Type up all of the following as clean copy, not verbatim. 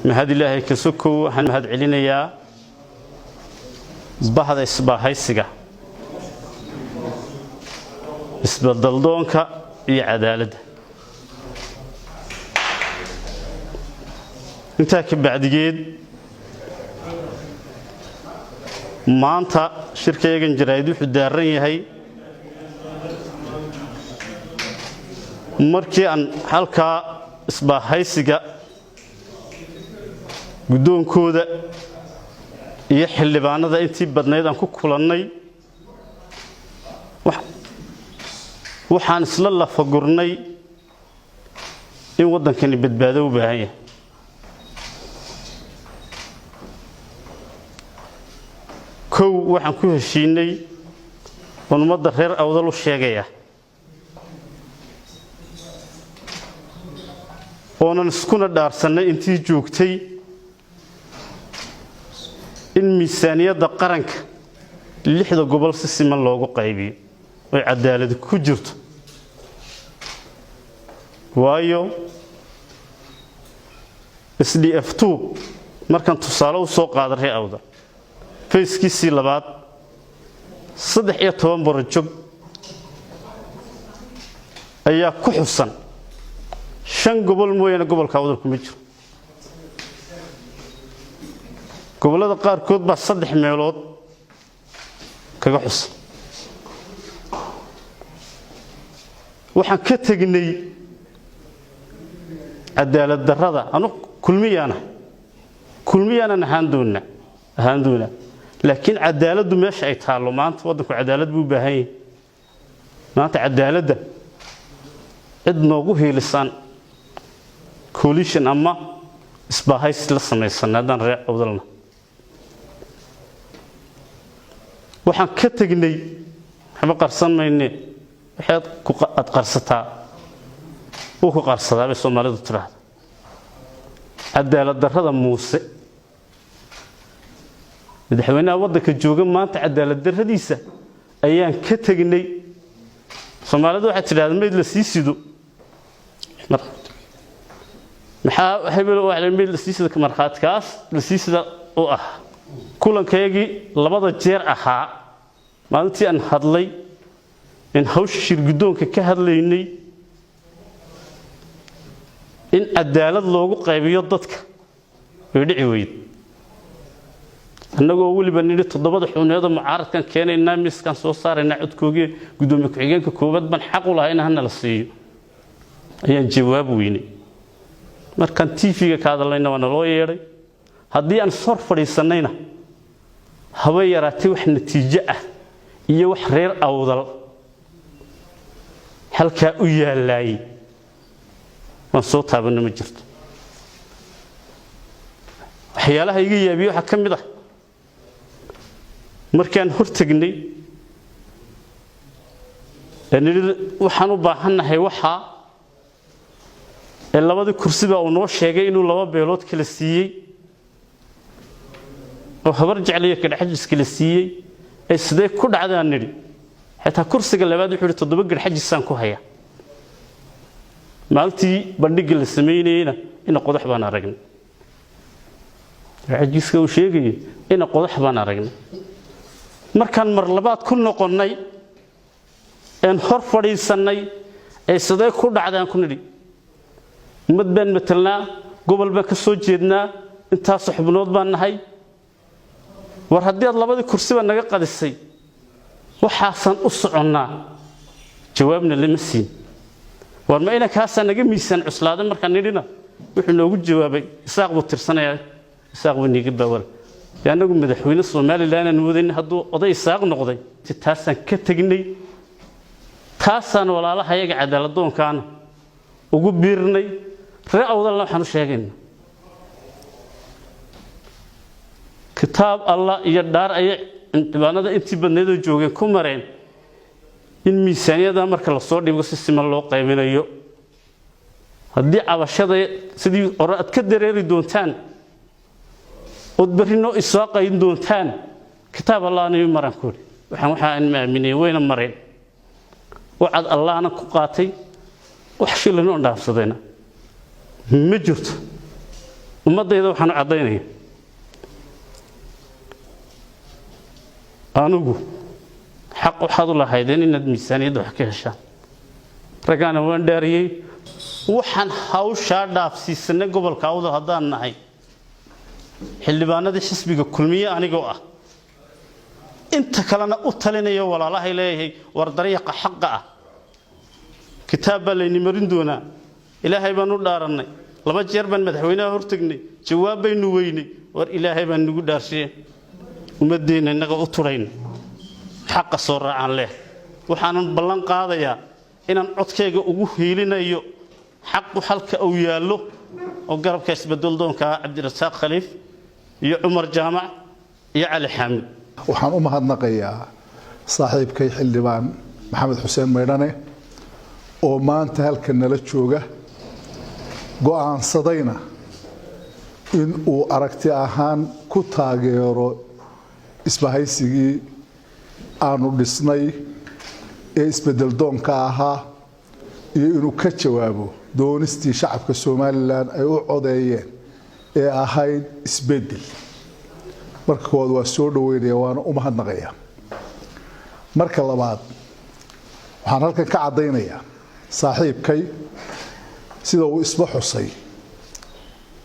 mahad ilaahay ka sokow waxaan mahad celinayaa bahda isbaahaysiga isbadaldoonka iyo cadaaladda inta ka bacdigeed maanta shirkaygan jaraa'id wuxuu daaran yahay markii aan halka isbaahaysiga gudoonkooda iyo xildhibaanada intii badnayd aan ku kulannay waxaan isla lafagurnay in wadankani badbaado u baahan yahay kow waxaan ku heshiinay ummadda reer awdal u sheegaya oonan iskuna dhaarsanay intii joogtay in miisaaniyadda qaranka 6 gobol si siman loogu qaybiyo oo cadaalad ku jirto waayo SDF2 markan tusaale u soo qaaday awdal fayskiisii labaad 13 barajog ayaa ku xusan 5 gobol mooyana gobolka awdal kuma jiro gobolada qaar kood ba 3 meelood kaga xusan waxaan ka tagnay cadaalad darrada anu kulmiyana ahaan doona laakiin cadaaladdu meesha ay taalo maanta wadanku cadaalad buu baahan yahay maanta cadaaladda cid noogu heelisan coalition ama isbaahays la sameeysanadaan reer awdalna waxaan ka tagnay waxba qarsanmayne waxaad ku qarsataa oo ku qarsadaa Soomaalidu tiraahdo cadaalad darrada muuse madaxweynaha wadanka jooga maanta cadaalad darradiisa ayaan ka tagnay Soomaalidu waxa tiraahdaa meed la sii sido maxaa hebel waxa meed la sii sido marxaadkaas la sii sida oo ah kulankeegi labada jeer ahaa maalintii aan hadlay in hawsha shirgudoonka ka hadlaynay in cadaalad loogu qaybiyo dadka way dhici weyd annagoo waliba nidhi 7 xuneeda mucaaradkan keenayna miskan soo saarayna codkooge gudoomiye ku-xigeenka koobaad ban xaq u lahayn in la siiyo ayaan jawaab weynay markan TV-ga ka hadlayna wana loo yeeray haddii aan soo fadhiisanayna haba yaraatay wax natiijo ah iyo wax reer awdal halka u yaalay waan soo taabanno ma jirto waxyaalaha iga yaabiyo waxa kamid ah markaan hortagnay waxaan u baahanahay waxa labada kursiba uu noo sheegay inuu 2 beelood kala siiyay oo habar jeceliye ka dhaxajis kala siiyay ay sidee ku dhacdaan niri xitaa kursiga labaad wuxuu 7 garxajisaan ku haya maaltii bandhig la sameeyayna in qodax baan aragnay garxajiska uu sheegay in qodax baan aragnay markaan mar labaad ku noqonnay aan hor fadhiisanay ay sidee ku dhacdaan ku niri madban matalna gobol ba ka soo jeednaa intaas xubnood baan nahay war haddii aad 2 kursiba naga qadisay waxaasan u soconnaa jawaabna lama siin war ma ina kaasa naga miisan cuslaaday markaan nidina wuxuu noogu jawaabay isaaq buu tirsanaya isaaq waniga bawal yaanagu madaxweyne Soomaaliland aan wadin hadduu oday isaaq noqday taasan ka tagnay taasan walaalaha iyaga cadaalad doonkaana ugu biirnay reer awdalna waxaan u sheegaynaa kitaab Allah iyo dhaar ay intibaanada intii badneed joogeen ku mareen in miisaaniyada marka la soo dhigo si siman loo qaybinayo haddii cabashada sidii oraad ka dareeri doontaan oo barino isaaqayn doontaan kitaab Allah inuu maran ku waxaan maaminay wayna mareen وعد الله أنا كقاتي وحشي لنا نفسنا مجرد ummadayda waxaan caddaynaya anugu xaq waxaad u lahaydeen inaad miisaaniyadda wax ka heshaan ragana waan dhaariyay waxaan hawsha dhaafsiisanay gobolka awdal haddaan nahay xildhibaanadii xisbiga kulmiye anigoo ah inta kalena u talinayo walaalahay leeyahay war dariiqa xaqa ah kitaab baa layni marin doonaa ilaahay baan u dhaarannay laba jeer baan madaxweynaha hortagnay jawaab baynu weynay war ilaahay baan nagu dhaarshiyeen ummaddeena innaga u turayn xaqa soo raacaan leh waxaanan ballan qaadayaa inaan codkayga ugu hiilinayo xaqu halka uu yaallo oo garabka isbedel doonka Cabdirasaaq Khaliif iyo Umar Jaamac iyo Cali Xaamid waxaan u mahadnaqayaa saaxiibkay xildhibaan Maxamed Xuseen Maydhane oo maanta halkan nala jooga go'aansadayna in uu aragti ahaan ku taageero isbahaysigii aanu dhisnay ee isbedel doonka ahaa iyo inuu ka jawaabo doonistii shacabka Soomaaliland ay u codeeyeen ee ahayd isbedel marka koowaad waa soo dhaweynaya waana u mahadnaqayaa marka labaad waxaan halkan ka cadaynayaa saaxiibkay sida uu isba xusay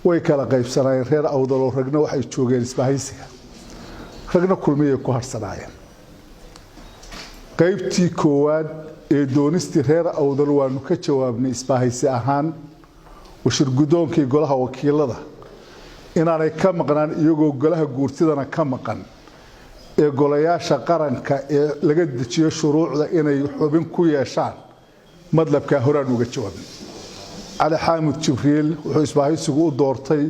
way kala qaybsanayeen reer awdal oo ragna waxay joogeen isbahaysiga ragna kulmiye ku harsanaayeen qaybtii koowaad ee doonistii reer awdal waanu ka jawaabnay isbahaysi ahaan washir gudoonkii golaha wakiilada inaanay ka maqnaan iyagoo golaha guurtidana ka maqan ee golayaasha qaranka ee laga dejiyo shuruucda inay xubin ku yeeshaan madlabka horaan uga jawaabnay Cali Xaamid Jibriil wuxuu isbahaysigu u doortay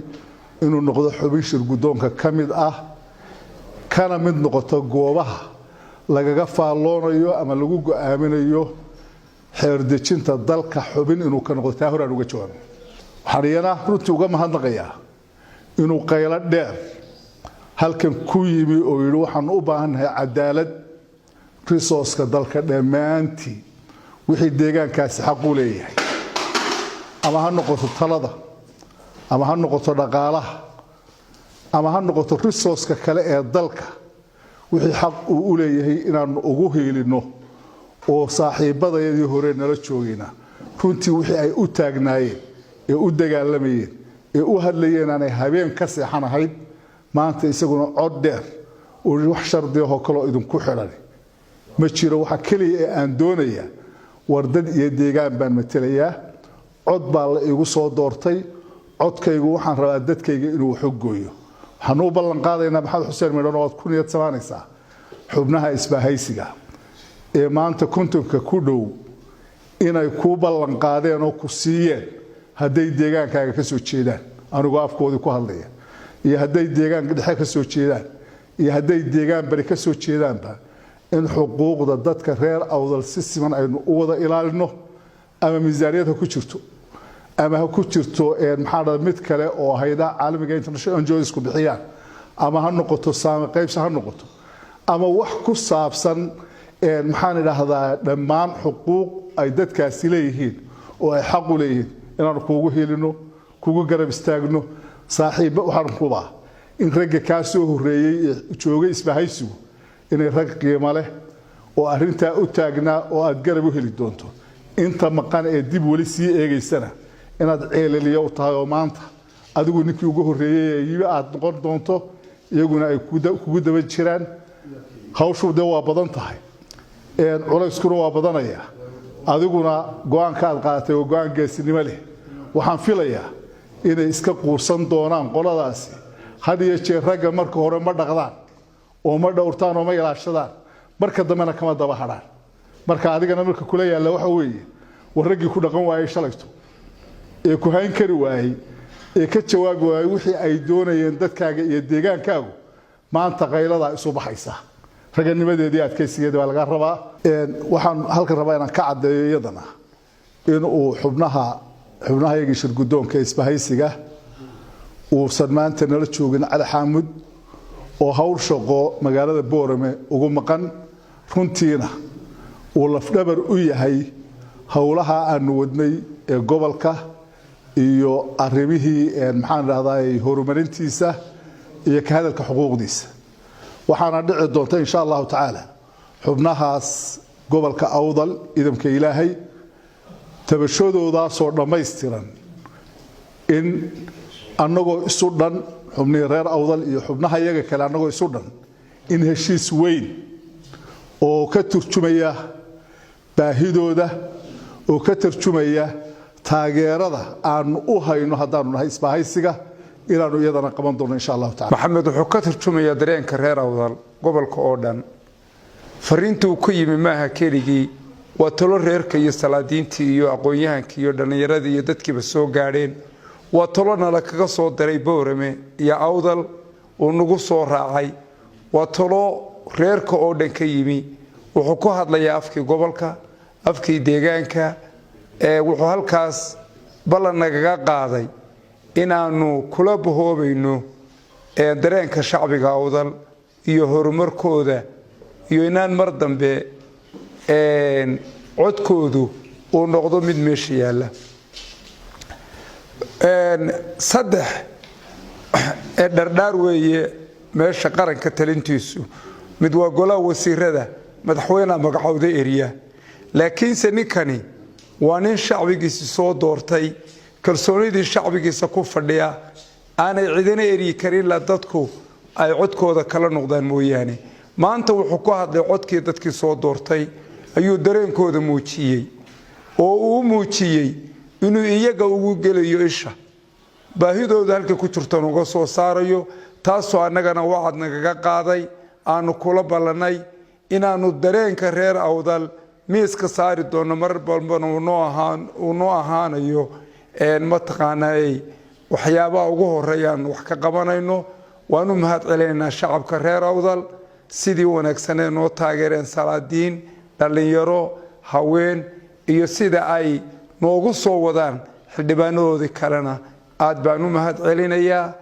inuu noqdo xubin shir gudoonka ka mid ah kana mid noqoto goobaha lagaga faalloonayo ama lagu go'aaminayo xeer dejinta dalka xubin inuu ka noqdo taa horaan uga jawaabnay waxaan iyana runtii uga mahadnaqayaa inuu qaylo dheer halkan ku yimi oo yiri waxaan u baahanahay cadaalad resource-ka dalka dhammaantii wixii deegaankaasi xaq u leeyahay ama ha noqoto talada ama ha noqoto dhaqaalaha ama ha noqoto resource-ka kale ee dalka wixii xaq u leeyahay inaan ugu heelino oo saaxiibadayadii hore nala joogina runtii wixii ay u taagnaayeen ee u dagaalamayeen ee u hadlayeen aanay habeen ka seexanahayd maanta isaguna cod dheer oo wax shardi ah oo kale idinku xiran ma jiro waxa kaliya ee aan doonayaa wardad iyo deegaan baan matalayaa cod baa la igu soo doortay codkaygu waxaan rabaa dadkayga inuu xog gooyo waxaan u ballan qaadaynaa Maxamed Xuseen Maydhane oo ku niyad samaanaysa xubnaha isbahaysiga ee maanta kontonka ku dhow inay ku ballan qaadeen oo ku siiyeen hadday deegaankaaga ka soo jeedaan anigu afkoodii ku hadlaya iyo hadday deegaanka dhexe ka soo jeedaan iyo hadday deegaan bari ka soo jeedaanba in xuquuqda dadka reer awdal si siman aynu u wada ilaalino ama miisaaniyad ha ku jirto ama ha ku jirto maxaa mid kale oo hay'adaha caalamiga international NGOs ku bixiyaan ama ha noqoto saami qaybsi ha noqoto ama wax ku saabsan maxaan idhaahdaa dhammaan xuquuq ay dadkaasi leeyihiin oo ay xaq u leeyihiin inaan kuugu helino kuugu garab istaagno saaxiib waxaan kubaa in ragga ka soo horeeyay joogay isbahaysigu inay rag qiimo leh oo arinta u taagnaa oo aad garab u heli doonto inta maqan ee dib wali sii eegaysana inaad ceelaliyo u tahay oo maanta adigu ninkii ugu horeeyay aad noqon doonto iyaguna ay kugu daba jiraan hawshu waa badan tahay culayskuna waa badanaya adiguna go'aanka aad qaadatay oo go'aan geesinimo leh waxaan filayaa inay iska quursan doonaan qoladaasi had iyo jeer ragga marka hore ma dhaqdaan oo ma dhowrtaan oo ma ilaashadaan marka dambena kama daba hadhaan marka adigana marka kula yaala waxa weeye war raggii ku dhaqan waayay shalayto ee ku hayn kari waayay ee ka jawaabi waayay wixii ay doonayeen dadkaaga iyo deegaankaagu maanta qaylada isu baxaysa raganimadeedii adkaysigeeda waa laga rabaa waxaan halkan rabaa inaan ka cadeeyo iyadana in uu xubnahaygii shir gudoonka isbahaysiga uu maanta nala joogin Cali Xaamid oo hawl shaqo magaalada Boorame ugu maqan runtiina uu lafdhabar u yahay hawlaha aan wadnay ee gobolka iyo arrimihii maxaan raahday horumarintiisa iyo ka hadalka xuquuqdiisa waxaana dhici doonta insha Allah taala xubnahaas gobolka awdal idamka ilaahay tabashadooda soo dhameystiran in annagoo isu dhan xubnii reer awdal iyo xubnaha iyaga kale annagoo isu dhan in heshiis weyn oo ka turjumaya baahidooda oo ka turjumaya taageerada aan u hayno haddaanu nahay isbaahaysiga inaanu iyadana qaban doono insha Allah taala maxamed wuxuu ka turjumayaa dareenka reer awdal gobolka oo dhan fariintu ku yimi maaha keligii waa talo reerka iyo salaadiintii iyo aqoon-yahankii iyo dhallinyaradii iyo dadkiiba soo gaadheen waa talo nala kaga soo daray Boorame iyo awdal oo nagu soo raacay waa talo reerka oo dhan ka yimi wuxuu ku hadlayaa afkii gobolka afkii deegaanka wuxuu halkaas ballan nagaga qaaday inaanu kula bahoobayno dareenka shacbiga awdal iyo horumarkooda iyo inaan mar dambe codkoodu uu noqdo mid meesha yaala saddex dhardhaar weeye meesha qaranka talintiisu mid waa golaha wasiirada madaxweynaha magacowda eriya laakiinse ninkani waa nin shacbigiisa soo doortay kalsoonidii shacbigiisa ku fadhiya aanay cidina eri karin la dadku ay codkooda kala noqdaan mooyaane maanta wuxuu ku hadlay codkii dadkii soo doortay ayuu dareenkooda muujiyay oo uu muujiyay inuu iyaga ugu gelayo isha baahidooda halka ku jirtan uga soo saarayo taasoo annagana wacad nagaga qaaday aanu kula ballanay inaanu dareenka reer awdal miiska saari doono mar balbana uu noo ahaanayo mataqaanaa waxyaabaha ugu horeeyaan wax ka qabanayno waanu mahad celinaynaa shacabka reer awdal sidii wanaagsanee noo taageereen salaadiin dhalinyaro haween iyo sida ay noogu soo wadaan xildhibaanadoodii kalena aad baan u mahad celinayaa